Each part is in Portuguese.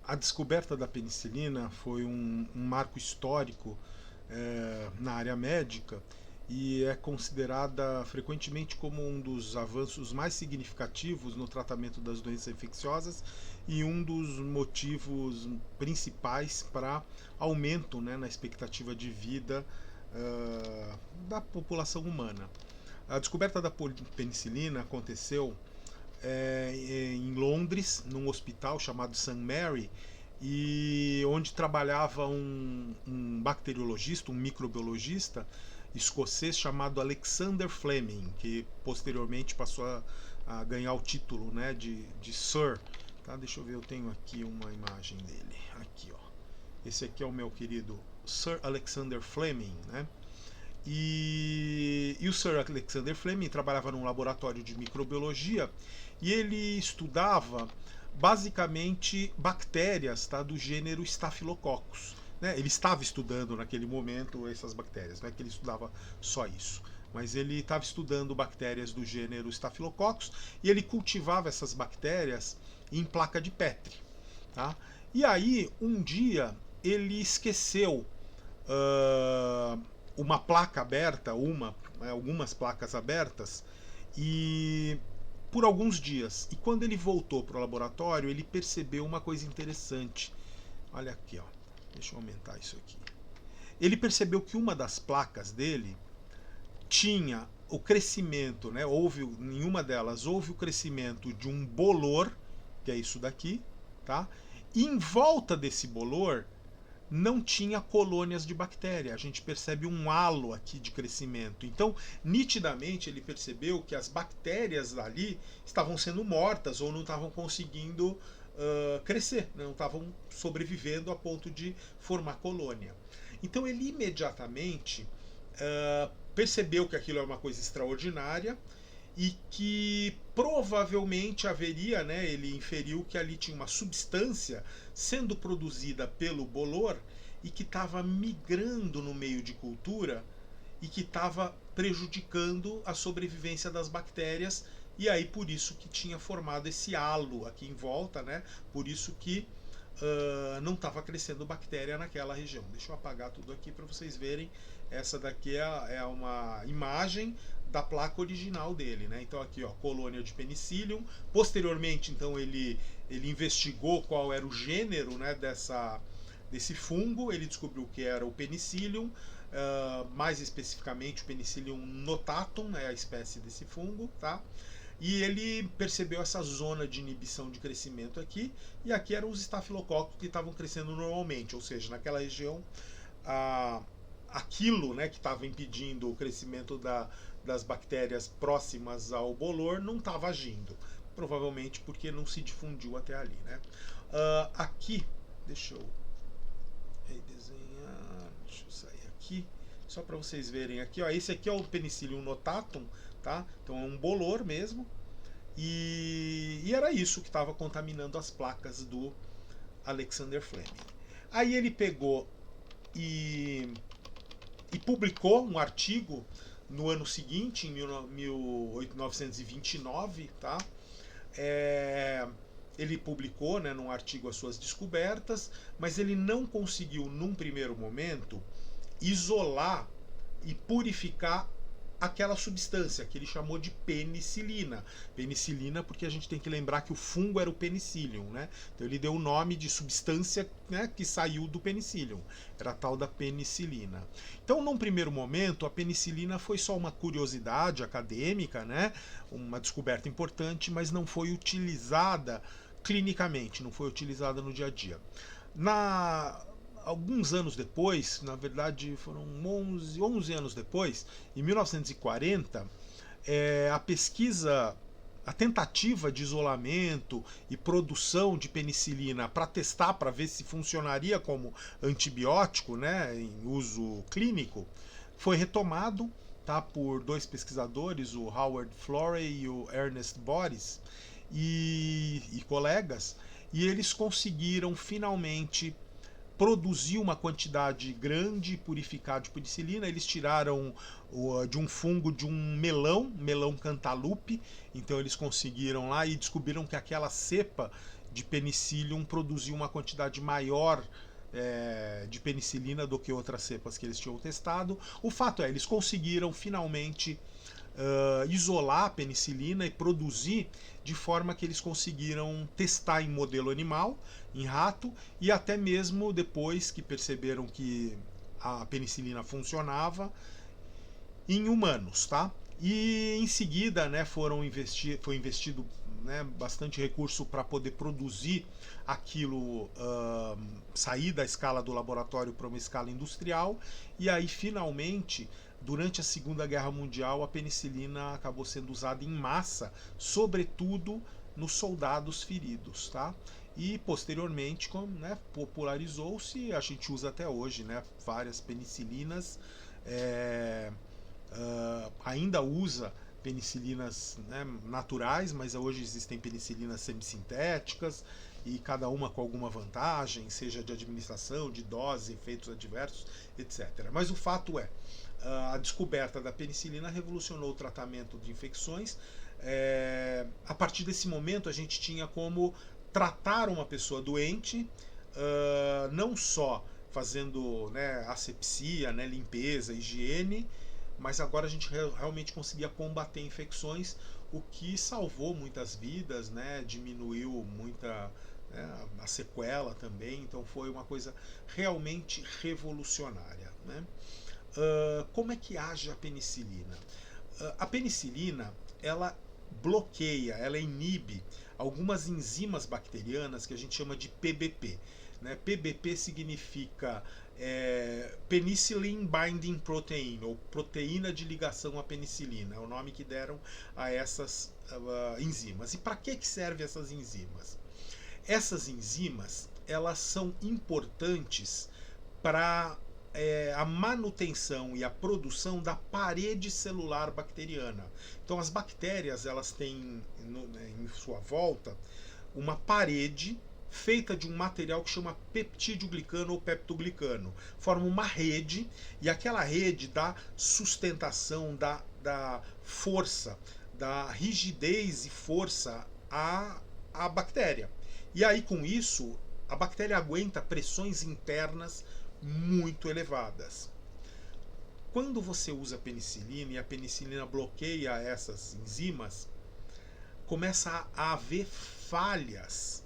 A descoberta da penicilina foi um marco histórico na área médica e é considerada frequentemente como um dos avanços mais significativos no tratamento das doenças infecciosas e um dos motivos principais para aumento, né, na expectativa de vida da população humana. A descoberta da penicilina aconteceu em Londres, num hospital chamado St. Mary, e onde trabalhava um bacteriologista, um microbiologista escocês chamado Alexander Fleming, que posteriormente passou a ganhar o título, né, de Sir. Tá, deixa eu ver, eu tenho aqui uma imagem dele. Aqui, ó. Esse aqui é o meu querido Sir Alexander Fleming, né? E o Sir Alexander Fleming trabalhava num laboratório de microbiologia e ele estudava basicamente bactérias, tá, do gênero Staphylococcus. Né? Ele estava estudando naquele momento essas bactérias, não é que ele estudava só isso. Mas ele estava estudando bactérias do gênero Staphylococcus e ele cultivava essas bactérias em placa de Petri. Tá? E aí, um dia, ele esqueceu uh, uma placa aberta, algumas placas abertas, e por alguns dias. E quando ele voltou para o laboratório, ele percebeu uma coisa interessante. Olha aqui, ó. Deixa eu aumentar isso aqui. Ele percebeu que uma das placas dele tinha o crescimento, né? Em uma delas houve o crescimento de um bolor, que é isso daqui, tá? E em volta desse bolor não tinha colônias de bactéria. A gente percebe um halo aqui de crescimento. Então, nitidamente, ele percebeu que as bactérias ali estavam sendo mortas ou não estavam conseguindo crescer, não estavam sobrevivendo a ponto de formar colônia. Então, ele imediatamente percebeu que aquilo é uma coisa extraordinária e que provavelmente haveria, né, ele inferiu que ali tinha uma substância sendo produzida pelo bolor e que estava migrando no meio de cultura e que estava prejudicando a sobrevivência das bactérias, e aí por isso que tinha formado esse halo aqui em volta, né? Por isso que não estava crescendo bactéria naquela região. Deixa eu apagar tudo aqui para vocês verem. Essa daqui é uma imagem da placa original dele, né? Então aqui, ó, colônia de Penicillium. Posteriormente, então ele investigou qual era o gênero, né, desse fungo. Ele descobriu que era o Penicillium, mais especificamente o Penicillium notatum, é a espécie desse fungo, tá? E ele percebeu essa zona de inibição de crescimento aqui, e aqui eram os estafilococos que estavam crescendo normalmente, ou seja, naquela região, aquilo, né, que estava impedindo o crescimento das bactérias próximas ao bolor não estava agindo, provavelmente porque não se difundiu até ali, né? Aqui, deixa eu desenhar, deixa eu sair aqui, só para vocês verem aqui, ó, esse aqui é o Penicillium notatum, tá? Então é um bolor mesmo, e era isso que estava contaminando as placas do Alexander Fleming. Aí ele pegou e publicou um artigo no ano seguinte, em 1929, tá? Ele publicou, né, num artigo as suas descobertas, mas ele não conseguiu, num primeiro momento, isolar e purificar aquela substância que ele chamou de penicilina. Penicilina porque a gente tem que lembrar que o fungo era o penicillium, né? Então ele deu o nome de substância, né, que saiu do penicillium. Era a tal da penicilina. Então, num primeiro momento, a penicilina foi só uma curiosidade acadêmica, né? Uma descoberta importante, mas não foi utilizada clinicamente, não foi utilizada no dia a dia. Alguns anos depois, na verdade foram 11 anos depois, em 1940, a tentativa de isolamento e produção de penicilina para testar, para ver se funcionaria como antibiótico, né, em uso clínico, foi retomado, tá, por dois pesquisadores, o Howard Florey e o Ernest Boris, e colegas, e eles conseguiram finalmente produzir uma quantidade grande e purificar de penicilina. Eles tiraram de um fungo de um melão cantaloupe, então eles conseguiram lá e descobriram que aquela cepa de Penicillium produziu uma quantidade maior de penicilina do que outras cepas que eles tinham testado. O fato é, eles conseguiram finalmente isolar a penicilina e produzir de forma que eles conseguiram testar em modelo animal, em rato, e até mesmo depois que perceberam que a penicilina funcionava, em humanos, tá? E em seguida, né, foi investido, né, bastante recurso para poder produzir aquilo, sair da escala do laboratório para uma escala industrial, e aí finalmente, durante a Segunda Guerra Mundial, a penicilina acabou sendo usada em massa, sobretudo nos soldados feridos, tá? E posteriormente, né, popularizou-se, a gente usa até hoje, né, várias penicilinas. Ainda usa penicilinas, né, naturais, mas hoje existem penicilinas semissintéticas e cada uma com alguma vantagem, seja de administração, de dose, efeitos adversos, etc. Mas o fato é, a descoberta da penicilina revolucionou o tratamento de infecções. A partir desse momento a gente tinha como tratar uma pessoa doente, não só fazendo, né, asepsia, né, limpeza, higiene, mas agora a gente realmente conseguia combater infecções, o que salvou muitas vidas, né, diminuiu muita, né, a sequela também, então foi uma coisa realmente revolucionária, né? Como é que age a penicilina? A penicilina, ela bloqueia, ela inibe algumas enzimas bacterianas que a gente chama de PBP. Né? PBP significa Penicillin Binding Protein, ou proteína de ligação à penicilina, é o nome que deram a essas enzimas. E para que servem essas enzimas? Essas enzimas, elas são importantes para a manutenção e a produção da parede celular bacteriana. Então as bactérias, elas têm em sua volta uma parede feita de um material que chama peptídeo-glicano ou peptoglicano. Forma uma rede, e aquela rede dá sustentação, dá força, dá rigidez e força à bactéria. E aí, com isso, a bactéria aguenta pressões internas muito elevadas. Quando você usa penicilina e a penicilina bloqueia essas enzimas, começa a haver falhas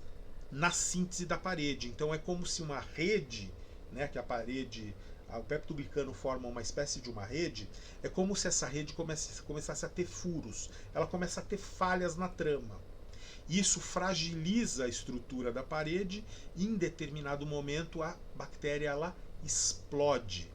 na síntese da parede. Então é como se uma rede, né, que a parede, o peptoglicano forma uma espécie de uma rede, é como se essa rede começasse a ter furos, ela começa a ter falhas na trama. Isso fragiliza a estrutura da parede e em determinado momento a bactéria ela explode.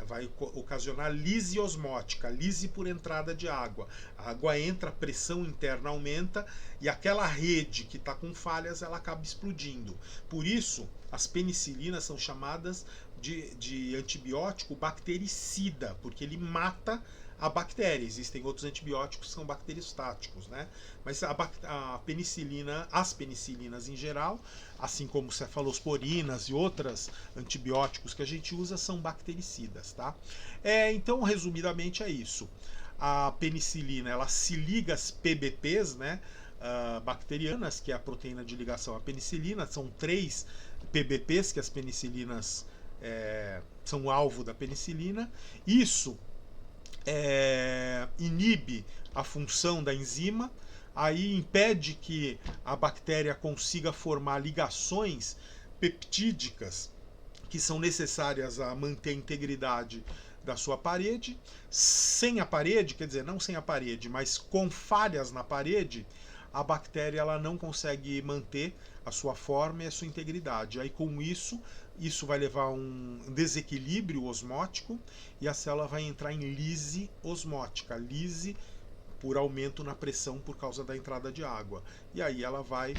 Vai ocasionar lise osmótica, lise por entrada de água. A água entra, a pressão interna aumenta e aquela rede que está com falhas ela acaba explodindo. Por isso, as penicilinas são chamadas de antibiótico bactericida, porque ele mata a bactéria. Existem outros antibióticos que são bacteriostáticos, né? Mas a penicilina, as penicilinas em geral, assim como cefalosporinas e outros antibióticos que a gente usa, são bactericidas, tá? Então, resumidamente, é isso. A penicilina, ela se liga às PBPs, né? Bacterianas, que é a proteína de ligação à penicilina. São 3 PBPs que as penicilinas são o alvo da penicilina. Isso inibe a função da enzima, aí impede que a bactéria consiga formar ligações peptídicas que são necessárias a manter a integridade da sua parede. Sem a parede, quer dizer, não sem a parede, mas com falhas na parede, a bactéria ela não consegue manter a sua forma e a sua integridade. Aí com isso vai levar a um desequilíbrio osmótico e a célula vai entrar em lise osmótica, lise por aumento na pressão por causa da entrada de água. E aí ela vai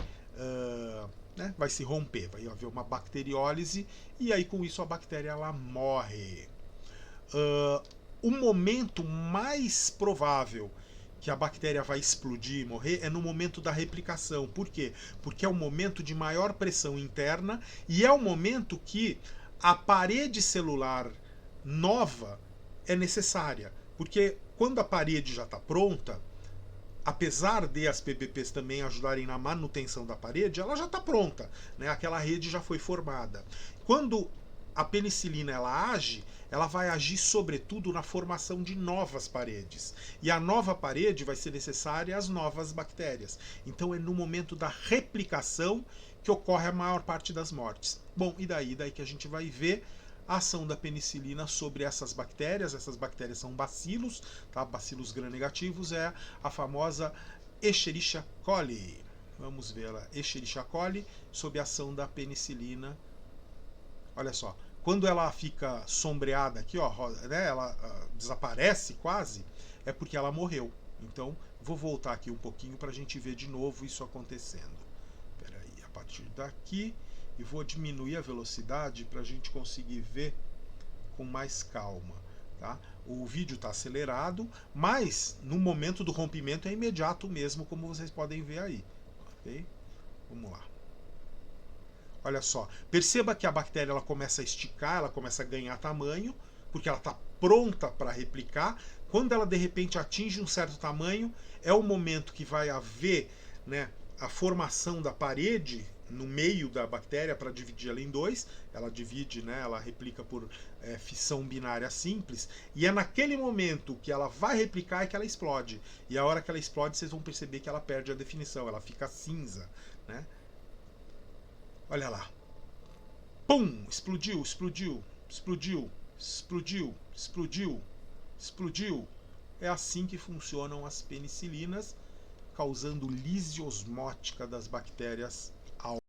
se romper, vai haver uma bacteriólise e aí com isso a bactéria ela morre. O momento mais provável que a bactéria vai explodir e morrer é no momento da replicação. Por quê? Porque é o momento de maior pressão interna e é o momento que a parede celular nova é necessária. Porque quando a parede já está pronta, apesar de as PPPs também ajudarem na manutenção da parede, ela já está pronta, né? Aquela rede já foi formada. Quando a penicilina ela age, ela vai agir sobretudo na formação de novas paredes. E a nova parede vai ser necessária às novas bactérias. Então é no momento da replicação que ocorre a maior parte das mortes. Bom, e daí que a gente vai ver a ação da penicilina sobre essas bactérias. Essas bactérias são bacilos, tá? Bacilos gram-negativos, é a famosa Escherichia coli. Vamos ver ela, Escherichia coli, sob a ação da penicilina. Olha só, quando ela fica sombreada aqui, ó, né, ela desaparece quase, é porque ela morreu. Então, vou voltar aqui um pouquinho para a gente ver de novo isso acontecendo. Espera aí, a partir daqui, e vou diminuir a velocidade para a gente conseguir ver com mais calma. Tá? O vídeo está acelerado, mas no momento do rompimento é imediato mesmo, como vocês podem ver aí. Okay? Vamos lá. Olha só, perceba que a bactéria ela começa a esticar, ela começa a ganhar tamanho, porque ela está pronta para replicar. Quando ela de repente atinge um certo tamanho, é o momento que vai haver, né, a formação da parede no meio da bactéria para dividir ela em dois. Ela divide, né, ela replica por fissão binária simples, e é naquele momento que ela vai replicar é que ela explode. E a hora que ela explode, vocês vão perceber que ela perde a definição, ela fica cinza, né? Olha lá. Pum! Explodiu, explodiu, explodiu, explodiu, explodiu, explodiu. É assim que funcionam as penicilinas, causando lise osmótica das bactérias